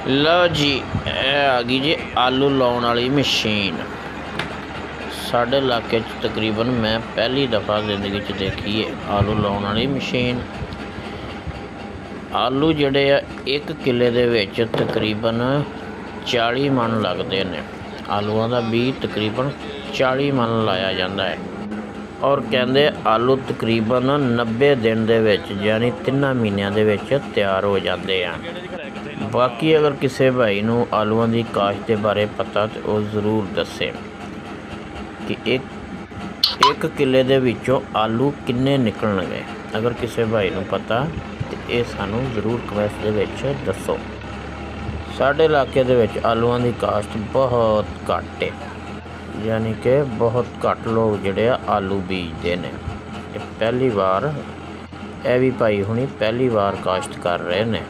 ਲਓ ਜੀ, ਇਹ ਆ ਗਈ ਜੀ ਆਲੂ ਲਾਉਣ ਵਾਲੀ ਮਸ਼ੀਨ। ਸਾਡੇ ਇਲਾਕੇ 'ਚ ਤਕਰੀਬਨ ਮੈਂ ਪਹਿਲੀ ਦਫਾ ਜ਼ਿੰਦਗੀ 'ਚ ਦੇਖੀ ਹੈ ਆਲੂ ਲਾਉਣ ਵਾਲੀ ਮਸ਼ੀਨ। ਆਲੂ ਜਿਹੜੇ ਆ 1 ਕਿੱਲੇ ਦੇ ਵਿੱਚ ਤਕਰੀਬਨ 40 ਮਣ ਲੱਗਦੇ ਨੇ। ਆਲੂਆਂ ਦਾ ਬੀਜ ਤਕਰੀਬਨ 40 ਮਣ ਲਾਇਆ ਜਾਂਦਾ ਹੈ ਔਰ ਕਹਿੰਦੇ ਆਲੂ ਤਕਰੀਬਨ 90 ਦਿਨ ਦੇ ਵਿੱਚ ਯਾਨੀ 3 ਮਹੀਨਿਆਂ ਦੇ ਵਿੱਚ ਤਿਆਰ ਹੋ ਜਾਂਦੇ ਆ। ਬਾਕੀ ਅਗਰ ਕਿਸੇ ਭਾਈ ਨੂੰ ਆਲੂਆਂ ਦੀ ਕਾਸ਼ਤ ਦੇ ਬਾਰੇ ਪਤਾ ਤਾਂ ਉਹ ਜ਼ਰੂਰ ਦੱਸੇ ਕਿ ਇੱਕ ਕਿੱਲੇ ਦੇ ਵਿੱਚੋਂ ਆਲੂ ਕਿੰਨੇ ਨਿਕਲਣਗੇ। ਅਗਰ ਕਿਸੇ ਭਾਈ ਨੂੰ ਪਤਾ ਤਾਂ ਇਹ ਸਾਨੂੰ ਜ਼ਰੂਰ ਕਮੈਂਟ ਦੇ ਵਿੱਚ ਦੱਸੋ। ਸਾਡੇ ਇਲਾਕੇ ਦੇ ਵਿੱਚ ਆਲੂਆਂ ਦੀ ਕਾਸ਼ਤ ਬਹੁਤ ਘੱਟ ਹੈ, ਯਾਨੀ ਕਿ ਬਹੁਤ ਘੱਟ ਲੋਕ ਜਿਹੜੇ ਆ ਆਲੂ ਬੀਜਦੇ ਨੇ। ਇਹ ਪਹਿਲੀ ਵਾਰ ਇਹ ਵੀ ਭਾਈ ਹੁਣੀ ਪਹਿਲੀ ਵਾਰ ਕਾਸ਼ਤ ਕਰ ਰਹੇ ਨੇ।